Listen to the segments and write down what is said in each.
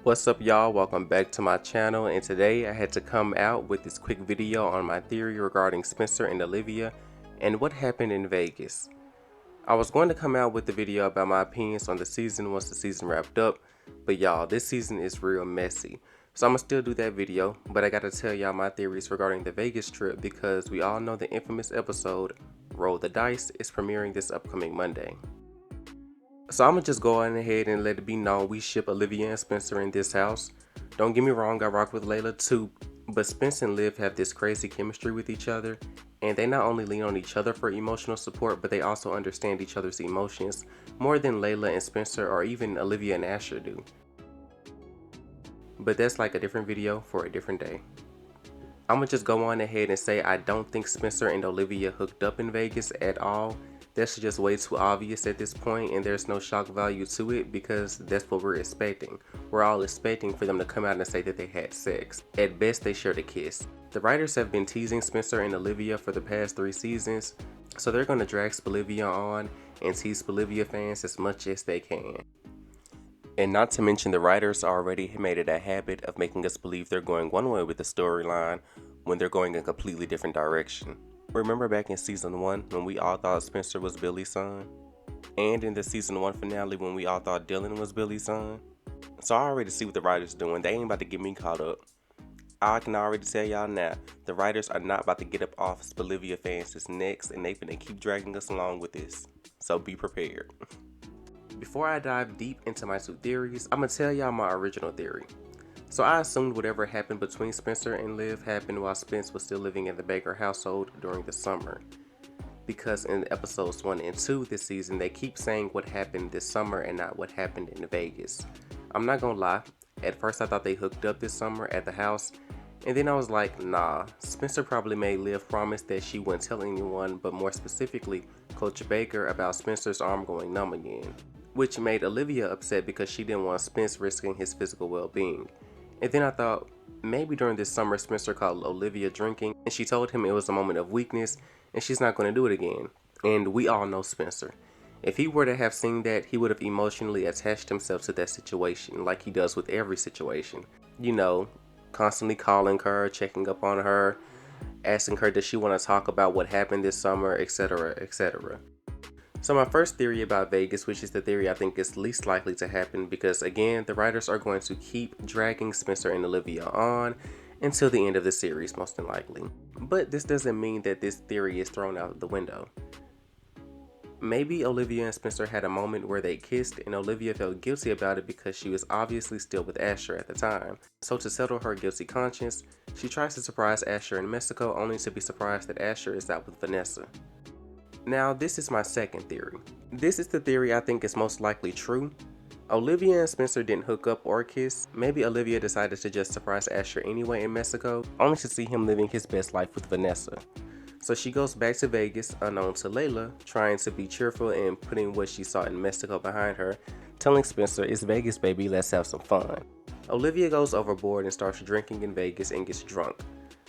What's up, y'all? Welcome back to my channel, and today I had to come out with this quick video on my theory regarding Spencer and Olivia and what happened in Vegas. I was going to come out with the video about my opinions on the season once the season wrapped up, but y'all, this season is real messy. So I'm gonna still do that video, but I gotta tell y'all my theories regarding the Vegas trip because we all know the infamous episode Roll the Dice is premiering this upcoming Monday. So I'm gonna just go on ahead and let it be known we ship Olivia and Spencer in this house. Don't get me wrong, I rock with Layla too, but Spencer and Liv have this crazy chemistry with each other, and they not only lean on each other for emotional support, but they also understand each other's emotions more than Layla and Spencer or even Olivia and Asher do. But that's like a different video for a different day. I'm gonna just go on ahead and say I don't think Spencer and Olivia hooked up in Vegas at all. That's just way too obvious at this point, and there's no shock value to it because that's what we're expecting. We're all expecting for them to come out and say that they had sex. At best, they shared a kiss. The writers have been teasing Spencer and Olivia for the past 3 seasons, so they're gonna drag Spolivia on and tease Spolivia fans as much as they can. And not to mention the writers already made it a habit of making us believe they're going one way with the storyline when they're going a completely different direction. Remember back in season 1 when we all thought Spencer was Billy's son? And in the season 1 finale when we all thought Dylan was Billy's son? So I already see what the writers doing. They ain't about to get me caught up. I can already tell y'all now, the writers are not about to get up off Spolivia fans' necks and they finna keep dragging us along with this. So be prepared. Before I dive deep into my 2 theories, I'm gonna tell y'all my original theory. So I assumed whatever happened between Spencer and Liv happened while Spence was still living in the Baker household during the summer. Because in episodes 1 and 2 this season, they keep saying what happened this summer and not what happened in Vegas. I'm not gonna lie, at first I thought they hooked up this summer at the house, and then I was like, nah, Spencer probably made Liv promise that she wouldn't tell anyone, but more specifically, Coach Baker about Spencer's arm going numb again. Which made Olivia upset because she didn't want Spence risking his physical well-being. And then I thought, maybe during this summer Spencer caught Olivia drinking and she told him it was a moment of weakness and she's not going to do it again. And we all know Spencer. If he were to have seen that, he would have emotionally attached himself to that situation like he does with every situation. You know, constantly calling her, checking up on her, asking her does she want to talk about what happened this summer, etc, etc. So my first theory about Vegas, which is the theory I think is least likely to happen because again, the writers are going to keep dragging Spencer and Olivia on until the end of the series most than likely. But this doesn't mean that this theory is thrown out the window. Maybe Olivia and Spencer had a moment where they kissed and Olivia felt guilty about it because she was obviously still with Asher at the time. So to settle her guilty conscience, she tries to surprise Asher in Mexico only to be surprised that Asher is out with Vanessa. Now, this is my second theory. This is the theory I think is most likely true. Olivia and Spencer didn't hook up or kiss. Maybe Olivia decided to just surprise Asher anyway in Mexico, only to see him living his best life with Vanessa. So she goes back to Vegas, unknown to Layla, trying to be cheerful and putting what she saw in Mexico behind her, telling Spencer, "It's Vegas, baby, let's have some fun." Olivia goes overboard and starts drinking in Vegas and gets drunk.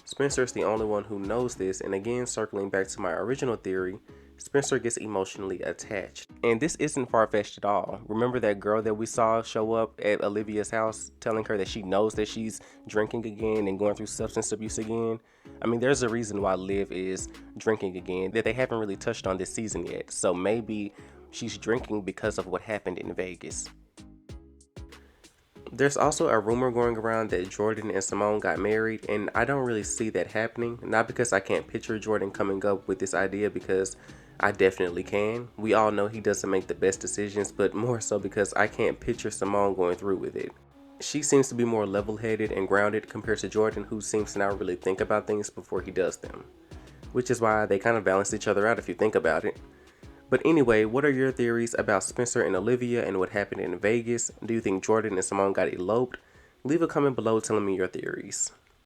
Spencer is the only one who knows this, and again, circling back to my original theory, Spencer gets emotionally attached. And this isn't far-fetched at all. Remember that girl that we saw show up at Olivia's house telling her that she knows that she's drinking again and going through substance abuse again? I mean, there's a reason why Liv is drinking again that they haven't really touched on this season yet. So maybe she's drinking because of what happened in Vegas. There's also a rumor going around that Jordan and Simone got married, and I don't really see that happening. Not because I can't picture Jordan coming up with this idea, because I definitely can. We all know he doesn't make the best decisions, but more so because I can't picture Simone going through with it. She seems to be more level-headed and grounded compared to Jordan, who seems to not really think about things before he does them. Which is why they kind of balance each other out if you think about it. But anyway, what are your theories about Spencer and Olivia and what happened in Vegas? Do you think Jordan and Simone got eloped? Leave a comment below telling me your theories.